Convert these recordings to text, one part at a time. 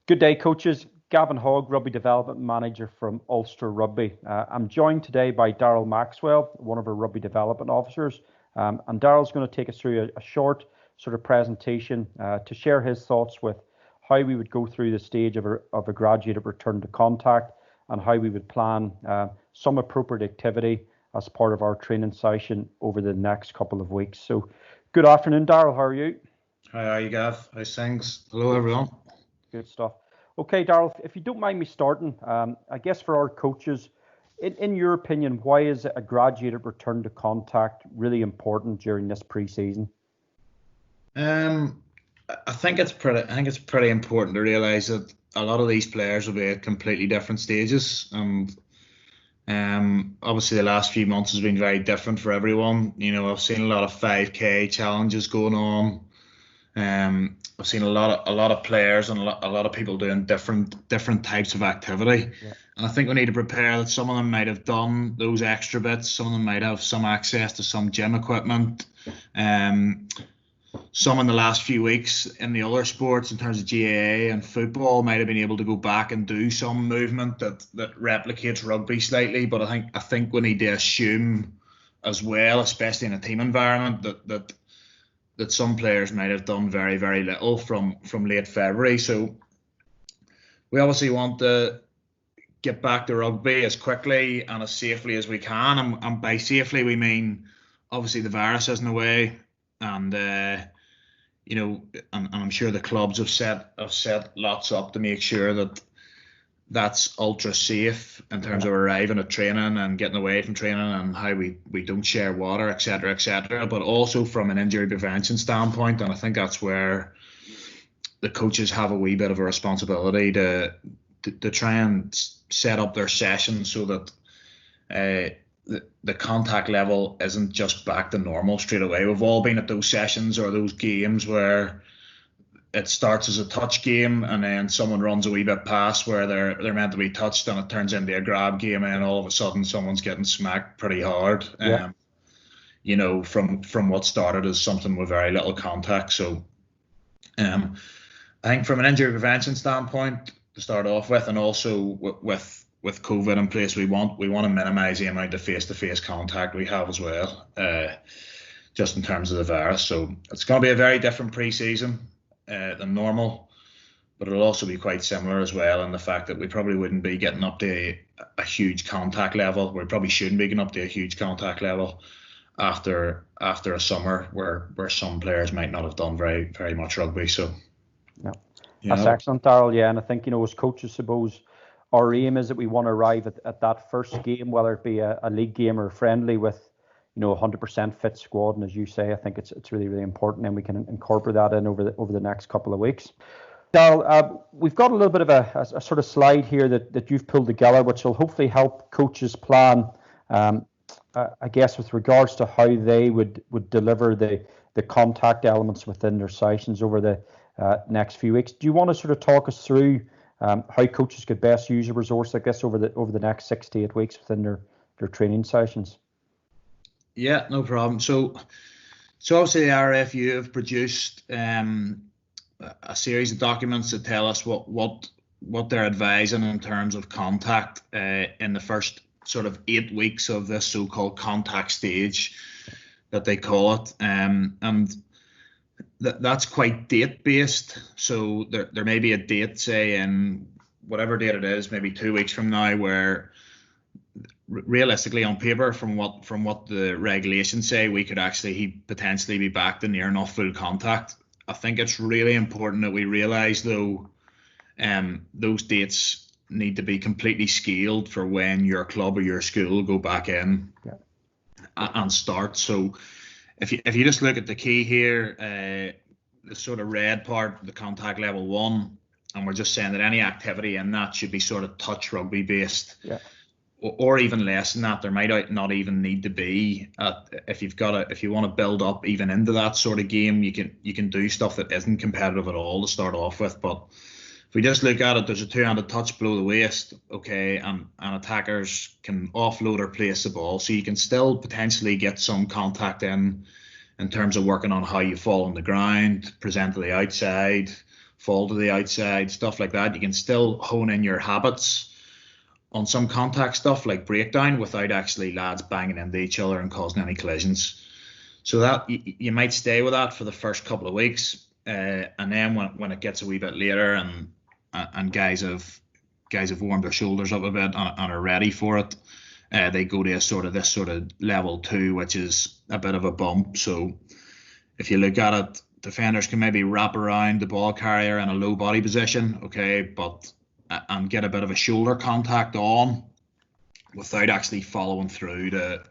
Good day, coaches. Gavin Hogg, Rugby Development Manager from Ulster Rugby. I'm joined today by Darryl Maxwell, one of our Rugby Development Officers. And Darryl's going to take us through a short sort of presentation to share his thoughts with how we would go through the stage of a graduated return to contact and how we would plan some appropriate activity as part of our training session over the next couple of weeks. So good afternoon, Darryl. How are you? How are you, Gav? How's things? Hello, everyone. Good stuff. Okay, Darryl, if you don't mind me starting, I guess for our coaches, in your opinion, why is a graduated return to contact really important during this pre-season? I think it's pretty important to realise that a lot of these players will be at completely different stages, and obviously the last few months has been very different for everyone. You know, I've seen a lot of 5K challenges going on. I've seen a lot of players and a lot of people doing different types of activity. Yeah. And I think we need to prepare that some of them might have done those extra bits. Some of them might have some access to some gym equipment. Some in the last few weeks in the other sports, in terms of GAA and football, might have been able to go back and do some movement that replicates rugby slightly. But I think we need to assume as well, especially in a team environment, that some players might have done very, very little from late February. So we obviously want to get back to rugby as quickly and as safely as we can. And by safely, we mean obviously the virus isn't away. And, and I'm sure the clubs have set lots up to make sure that that's ultra safe in terms of arriving at training and getting away from training and how we don't share water, etc., but also from an injury prevention standpoint. And I think that's where the coaches have a wee bit of a responsibility to try and set up their sessions so that the contact level isn't just back to normal straight away. We've all been at those sessions or those games where it starts as a touch game and then someone runs a wee bit past where they're meant to be touched and it turns into a grab game and all of a sudden someone's getting smacked pretty hard. Yeah. From what started as something with very little contact. So I think from an injury prevention standpoint to start off with, and also with COVID in place, we want to minimise the amount of face-to-face contact we have as well, just in terms of the virus. So it's going to be a very different pre-season than normal, but it'll also be quite similar as well in the fact that we probably wouldn't be getting up to a huge contact level. We probably shouldn't be getting up to a huge contact level after a summer where some players might not have done very, very much rugby. So yeah, that's excellent, Darryl. Yeah, and I think, as coaches, suppose our aim is that we want to arrive at that first game, whether it be a league game or a friendly, with 100% fit squad. And as you say, I think it's really, really important, and we can incorporate that in over the next couple of weeks. Darryl, we've got a little bit of a sort of slide here that you've pulled together, which will hopefully help coaches plan, I guess, with regards to how they would deliver the contact elements within their sessions over the next few weeks. Do you want to sort of talk us through how coaches could best use a resource like this over the next 6 to 8 weeks within their training sessions? Yeah, no problem. So obviously the RFU have produced a series of documents that tell us what they're advising in terms of contact in the first sort of 8 weeks of this so-called contact stage that they call it, and that's quite date-based. So there may be a date, say in whatever date it is, maybe 2 weeks from now, where realistically on paper, from what the regulations say, we could actually potentially be back to near enough full contact. I think it's really important that we realise, though, those dates need to be completely scaled for when your club or your school go back in and start. So if you just look at the key here, the sort of red part, the contact level 1, and we're just saying that any activity in that should be sort of touch rugby based. Yeah. Or even less than that. There might not even need to be. If you want to build up even into that sort of game, you can do stuff that isn't competitive at all to start off with. But if we just look at it, there's a two-handed touch below the waist, okay, and attackers can offload or place the ball, so you can still potentially get some contact in terms of working on how you fall on the ground, present to the outside, fall to the outside, stuff like that. You can still hone in your habits on some contact stuff like breakdown without actually lads banging into each other and causing any collisions. So that you might stay with that for the first couple of weeks, and then when it gets a wee bit later and guys have warmed their shoulders up a bit and are ready for it, they go to this sort of level 2, which is a bit of a bump. So if you look at it, defenders can maybe wrap around the ball carrier in a low body position, okay, but and get a bit of a shoulder contact on without actually following through to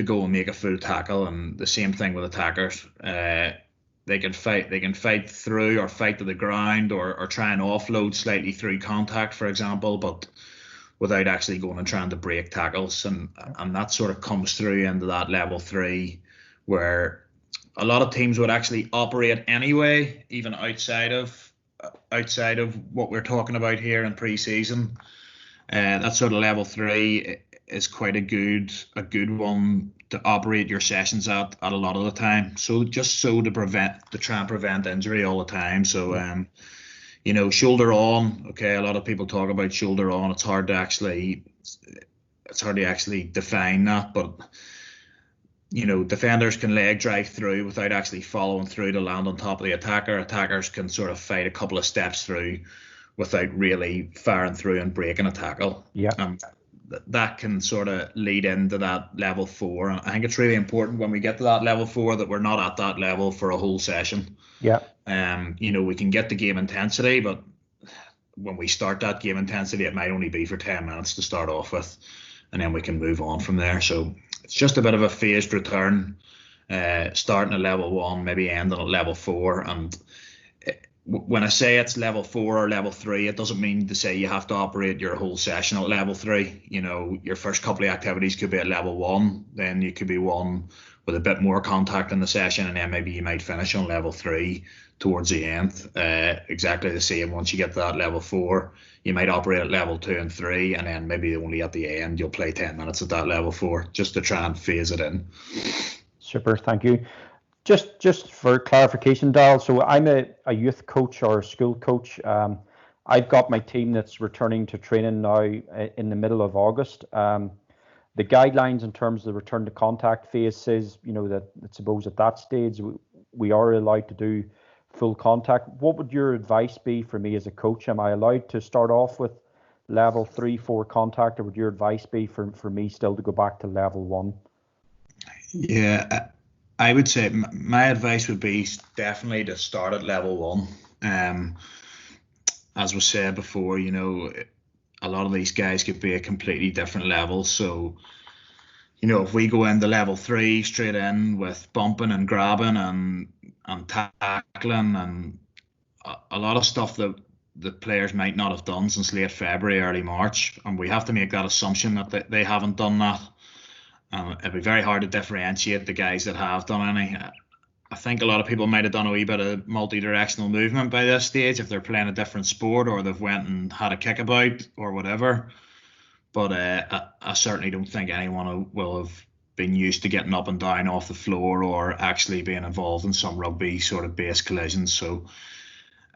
go and make a full tackle. And the same thing with attackers. They can fight through or fight to the ground or try and offload slightly through contact, for example, but without actually going and trying to break tackles. And that sort of comes through into that level 3, where a lot of teams would actually operate anyway, even outside of what we're talking about here in pre-season. That sort of level 3 is quite a good one to operate your sessions at a lot of the time. So to try and prevent injury all the time. So shoulder on. Okay, a lot of people talk about shoulder on. It's hard to actually define that, but defenders can leg drive through without actually following through to land on top of the attacker. Attackers can sort of fight a couple of steps through without really firing through and breaking a tackle. Yeah. That can sort of lead into that level 4. And I think it's really important when we get to that level 4 that we're not at that level for a whole session. Yeah. We can get the game intensity, but when we start that game intensity, it might only be for 10 minutes to start off with, and then we can move on from there. So it's just a bit of a phased return, starting at level 1, maybe ending at level 4. And when I say it's level 4 or level 3, it doesn't mean to say you have to operate your whole session at level 3. Your first couple of activities could be at level 1, then you could be one with a bit more contact in the session, and then maybe you might finish on level 3 towards the end. Exactly the same. Once you get to that level 4, you might operate at level 2 and 3, and then maybe only at the end you'll play 10 minutes at that level 4, just to try and phase it in. Super, thank you. Just for clarification, Darryl, so I'm a youth coach or a school coach. I've got my team that's returning to training now in the middle of August. The guidelines in terms of the return to contact phase says, that I suppose at that stage we are allowed to do full contact. What would your advice be for me as a coach? Am I allowed to start off with level 3, 4 contact, or would your advice be for me still to go back to level 1? Yeah, I would say my advice would be definitely to start at level 1. As was said before, a lot of these guys could be a completely different level. So, if we go into level 3 straight in with bumping and grabbing and tackling and a lot of stuff that the players might not have done since late February, early March, and we have to make that assumption that they haven't done that. It'd be very hard to differentiate the guys that have done any. I think a lot of people might have done a wee bit of multi-directional movement by this stage if they're playing a different sport or they've went and had a kickabout or whatever. But I certainly don't think anyone will have been used to getting up and down off the floor or actually being involved in some rugby sort of base collisions. So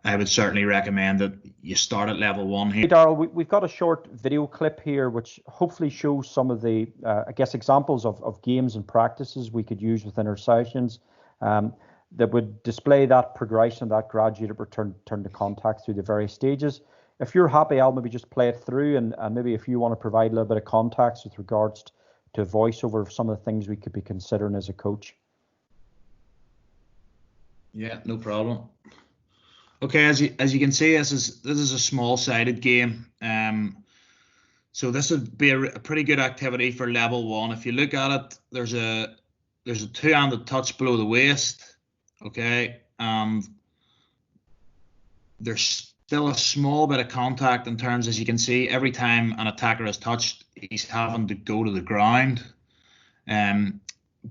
I would certainly recommend that you start at level 1 here. Hey Darryl, we've got a short video clip here which hopefully shows some of the, examples of games and practices we could use within our sessions that would display that progression, that graduated return to contact through the various stages. If you're happy, I'll maybe just play it through, and maybe if you want to provide a little bit of context with regards to voiceover of some of the things we could be considering as a coach. Yeah, no problem. Okay, as you can see, this is a small-sided game. So this would be a pretty good activity for level 1. If you look at it, there's a two-handed touch below the waist, okay, and there's still a small bit of contact in terms, as you can see, every time an attacker is touched, he's having to go to the ground.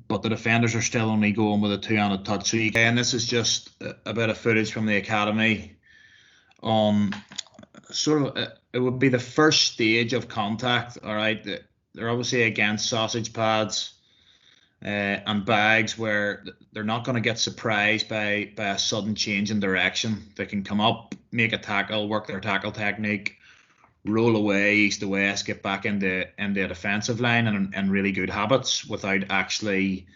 But the defenders are still only going with a two-handed touch. So and this is just a bit of footage from the academy on sort of, it would be the first stage of contact, all right? They're obviously against sausage pads. and bags where they're not going to get surprised by a sudden change in direction. They can come up, make a tackle, work their tackle technique, roll away east to west, get back into a defensive line and really good habits without actually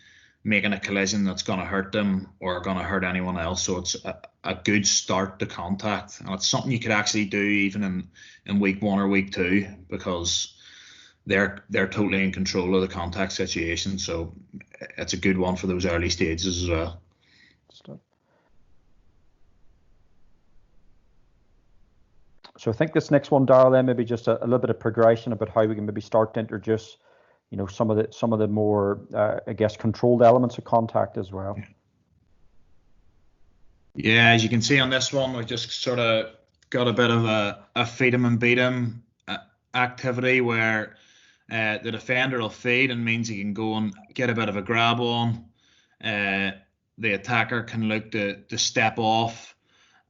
making a collision that's going to hurt them or going to hurt anyone else. So it's a good start to contact, and it's something you could actually do even in week 1 or week 2, because they're totally in control of the contact situation. So it's a good one for those early stages as well. So I think this next one, Darryl, then maybe just a little bit of progression about how we can maybe start to introduce, some of the more, I guess, controlled elements of contact as well. Yeah, as you can see on this one, we've just sort of got a bit of a feed 'em and beat 'em activity where the defender will feed, and means he can go and get a bit of a grab on. The attacker can look to step off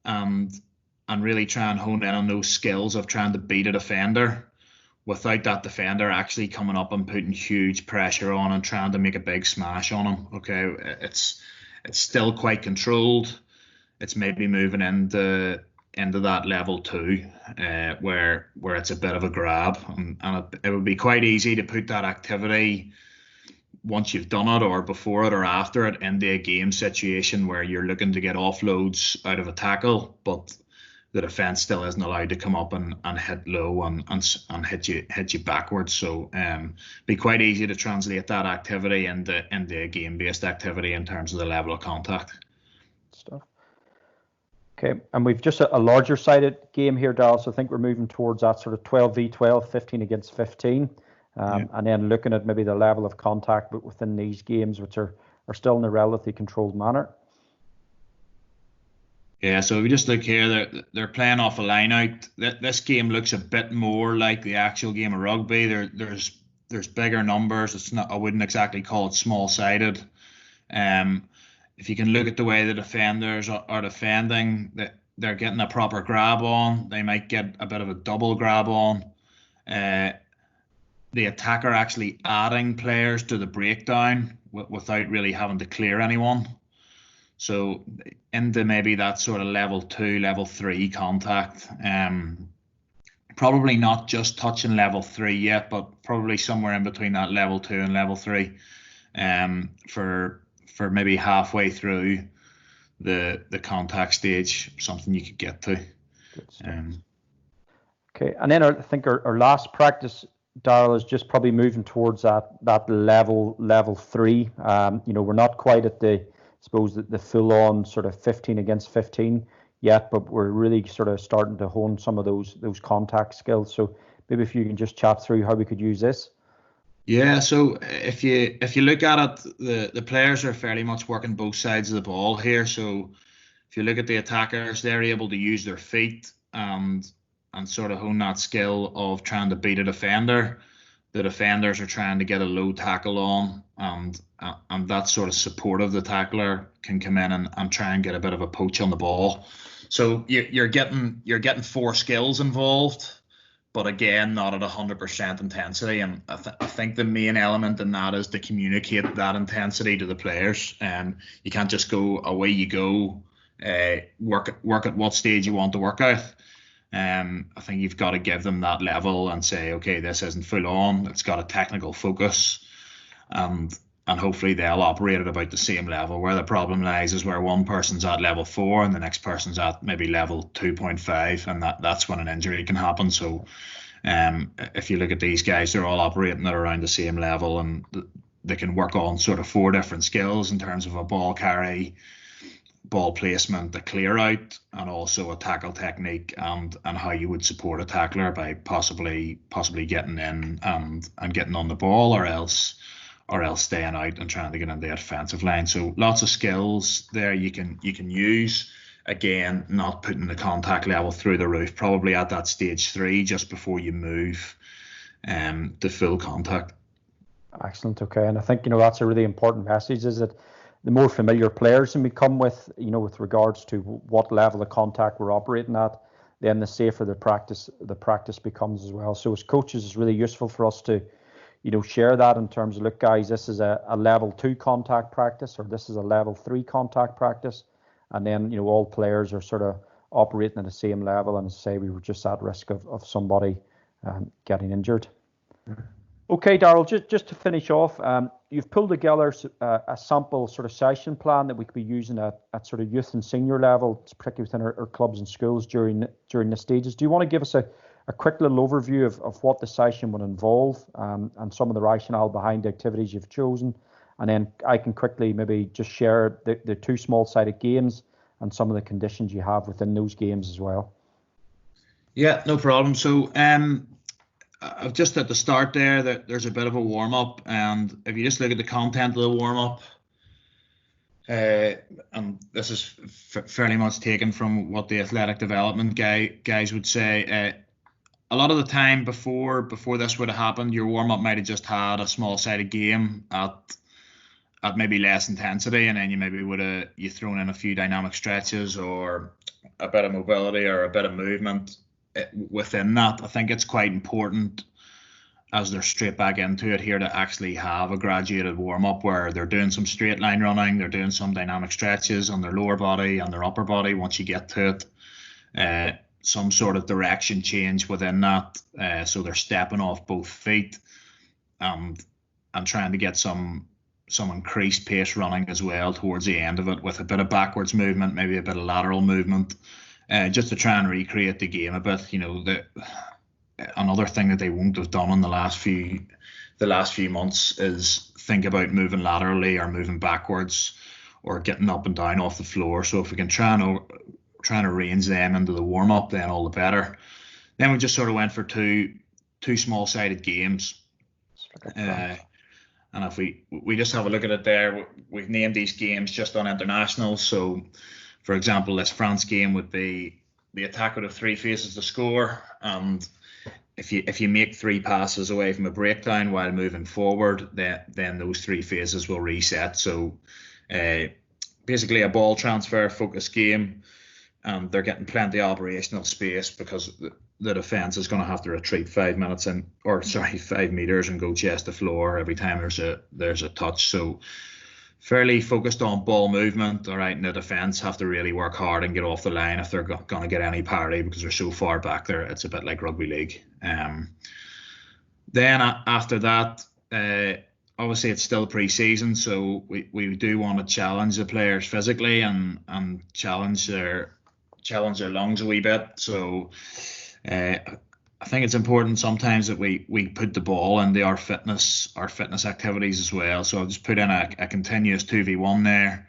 and really try and hone in on those skills of trying to beat a defender without that defender actually coming up and putting huge pressure on and trying to make a big smash on him. Okay, it's still quite controlled. It's maybe moving into that level 2, where it's a bit of a grab, and it would be quite easy to put that activity once you've done it, or before it or after it, into a game situation where you're looking to get offloads out of a tackle, but the defense still isn't allowed to come up and hit low and hit you backwards. So be quite easy to translate that activity into a game-based activity in terms of the level of contact. Stuff. Okay, and we've just a larger sided game here, Darryl, so I think we're moving towards that sort of 12v12, 15 against 15, and then looking at maybe the level of contact within these games, which are still in a relatively controlled manner. Yeah, so if we just look here, they're playing off a line out. This game looks a bit more like the actual game of rugby. There's bigger numbers. It's not, I wouldn't exactly call it small-sided. If you can look at the way the defenders are defending, that they're getting a proper grab on. They might get a bit of a double grab on. The attacker actually adding players to the breakdown without really having to clear anyone. So into maybe that sort of level 2, level 3 contact. Probably not just touching level 3 yet, but probably somewhere in between that level 2 and level 3. For maybe halfway through the contact stage, something you could get to. Okay, and then I think our last practice, Darryl, is just probably moving towards that level 3. We're not quite at the full on sort of 15 against 15 yet, but we're really sort of starting to hone some of those contact skills. So maybe if you can just chat through how we could use this. Yeah, so if you look at it, the players are fairly much working both sides of the ball here. So if you look at the attackers, they're able to use their feet and sort of hone that skill of trying to beat a defender. The defenders are trying to get a low tackle on, and that sort of support of the tackler can come in and try and get a bit of a poach on the ball. So you're getting 4 skills involved, but again, not at 100% intensity. And I think the main element in that is to communicate that intensity to the players. You can't just go away you go, work at what stage you want to work out. I think you've got to give them that level and say, okay, this isn't full on. It's got a technical focus, and hopefully they'll operate at about the same level. Where the problem lies is where one person's at level 4 and the next person's at maybe level 2.5, and that's when an injury can happen. So if you look at these guys, they're all operating at around the same level, and they can work on sort of 4 different skills in terms of a ball carry, ball placement, the clear out, and also a tackle technique, and how you would support a tackler by possibly getting in and getting on the ball, or else staying out and trying to get into the defensive line. So lots of skills there you can use. Again, not putting the contact level through the roof, probably at that stage 3 just before you move to full contact. Excellent. Okay, and I think that's a really important message, is that the more familiar players can become with regards to what level of contact we're operating at, then the safer the practice becomes as well. So as coaches, it's really useful for us to share that in terms of, look, guys, this is a level 2 contact practice, or this is a level 3 contact practice, and then all players are sort of operating at the same level, and say we were just at risk of somebody getting injured. Okay, Darryl, just to finish off, you've pulled together a sample sort of session plan that we could be using at sort of youth and senior level, particularly within our clubs and schools during the stages. Do you want to give us a quick little overview of what the session would involve, and some of the rationale behind the activities you've chosen? And then I can quickly maybe just share the 2 small-sided games and some of the conditions you have within those games as well. Yeah, no problem. So I've just at the start there that there's a bit of a warm-up, and if you just look at the content of the warm-up, and this is fairly much taken from what the athletic development guys would say, a lot of the time before this would have happened, your warm-up might have just had a small-sided game at maybe less intensity, and then you maybe would have thrown in a few dynamic stretches or a bit of mobility or a bit of movement within that. I think it's quite important, as they're straight back into it here, to actually have a graduated warm-up where they're doing some straight line running, they're doing some dynamic stretches on their lower body and their upper body once you get to it. Some sort of direction change within that, so they're stepping off both feet, and trying to get some increased pace running as well towards the end of it, with a bit of backwards movement, maybe a bit of lateral movement, just to try and recreate the game a bit. Another thing that they won't have done in the last few months is think about moving laterally or moving backwards or getting up and down off the floor. So if we can try and arrange them into the warm-up, then all the better. Then we just sort of went for two small-sided games. And if we just have a look at it there, we've named these games just on internationals. So, for example, this France game would be the attack would have 3 phases to score, and if you make 3 passes away from a breakdown while moving forward, then those 3 phases will reset. So, basically a ball transfer focused game. They're getting plenty of operational space because the defence is going to have to retreat 5 meters and go chest to floor every time there's a touch. So fairly focused on ball movement, all right, and the defence have to really work hard and get off the line if they're going to get any parity, because they're so far back there. It's a bit like rugby league. Then after that, obviously it's still pre-season, so we do want to challenge the players physically and challenge their lungs a wee bit. So I think it's important sometimes that we put the ball into our fitness activities as well. So I've just put in a continuous 2v1 there,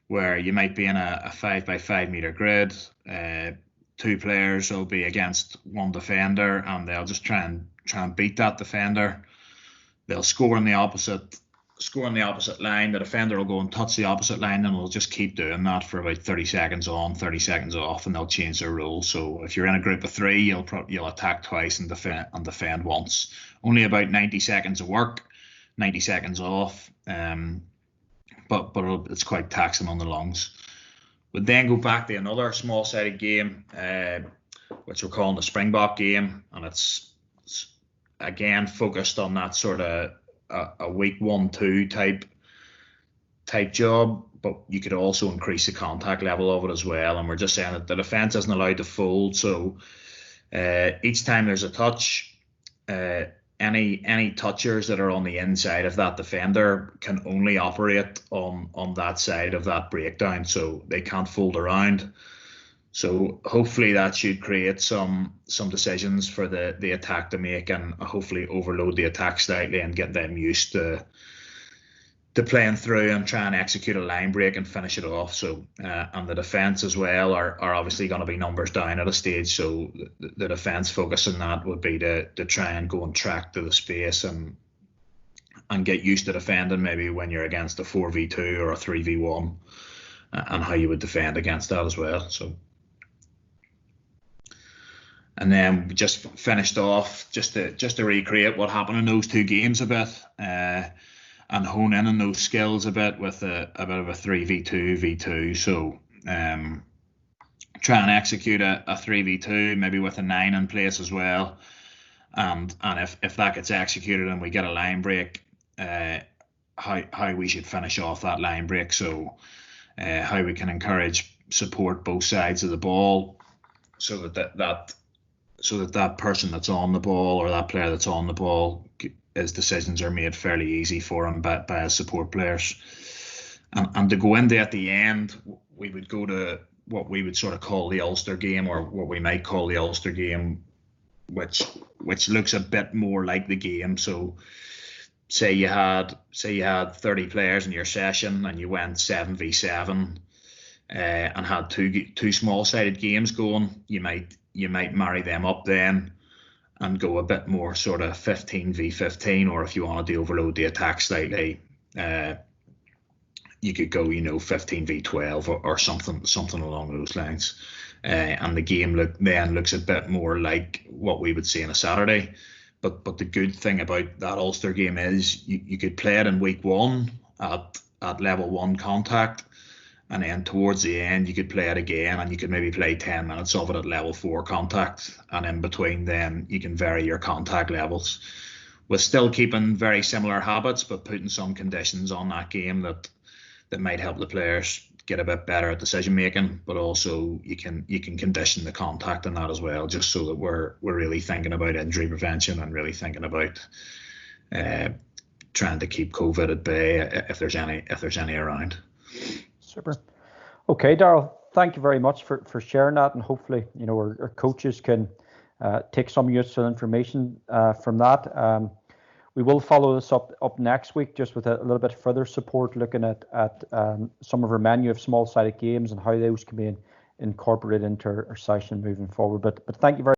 where you might be in a 5x5 meter grid. 2 players will be against 1 defender, and they'll just try and beat that defender. They'll score in the opposite line. The defender will go and touch the opposite line, and we'll just keep doing that for about 30 seconds on, 30 seconds off, and they'll change their rules. So if you're in a group of 3, you'll attack twice and defend once. Only about 90 seconds of work, 90 seconds off, but it's quite taxing on the lungs. We'll then go back to another small-sided game, which we're calling the Springbok game, and it's again focused on that sort of a week 1-2 type job, but you could also increase the contact level of it as well. And we're just saying that the defence isn't allowed to fold, so each time there's a touch, any touchers that are on the inside of that defender can only operate on that side of that breakdown, so they can't fold around. So hopefully that should create some decisions for the attack to make, and hopefully overload the attack slightly and get them used to playing through and try and execute a line break and finish it off. So and the defence as well are obviously going to be numbers down at a stage. So the defence focus on that would be to try and go and track to the space and get used to defending maybe when you're against a 4v2 or a 3v1, and how you would defend against that as well. So. And then we just finished off just to recreate what happened in those 2 games a bit, and hone in on those skills a bit with a bit of a 3v2 v2. So try and execute a 3v2 maybe with a 9 in place as well, and if that gets executed and we get a line break, how we should finish off that line break. So how we can encourage support both sides of the ball, so that person that's on the ball, or that player that's on the ball, his decisions are made fairly easy for him by his support players. And to go into at the end, we would go to what we would sort of call the Ulster game, or what we might call the Ulster game, which looks a bit more like the game. So say you had 30 players in your session and you went 7v7 and had two small-sided games going, you might marry them up then and go a bit more sort of 15v15, or if you wanted to overload the attack slightly, you could go 15v12 or something along those lines. And the game looks a bit more like what we would see on a Saturday. But the good thing about that Ulster game is you could play it in week one at level 1 contact, and then towards the end you could play it again, and you could maybe play 10 minutes of it at level 4 contact, and in between them you can vary your contact levels with still keeping very similar habits, but putting some conditions on that game that might help the players get a bit better at decision making. But also you can condition the contact in that as well, just so that we're really thinking about injury prevention and really thinking about trying to keep COVID at bay if there's any around. Super. Okay, Darryl, thank you very much for sharing that, and hopefully our coaches can take some useful information from that. We will follow this up next week, just with a little bit further support, looking at some of our menu of small-sided games and how those can be incorporated into our session moving forward. But thank you very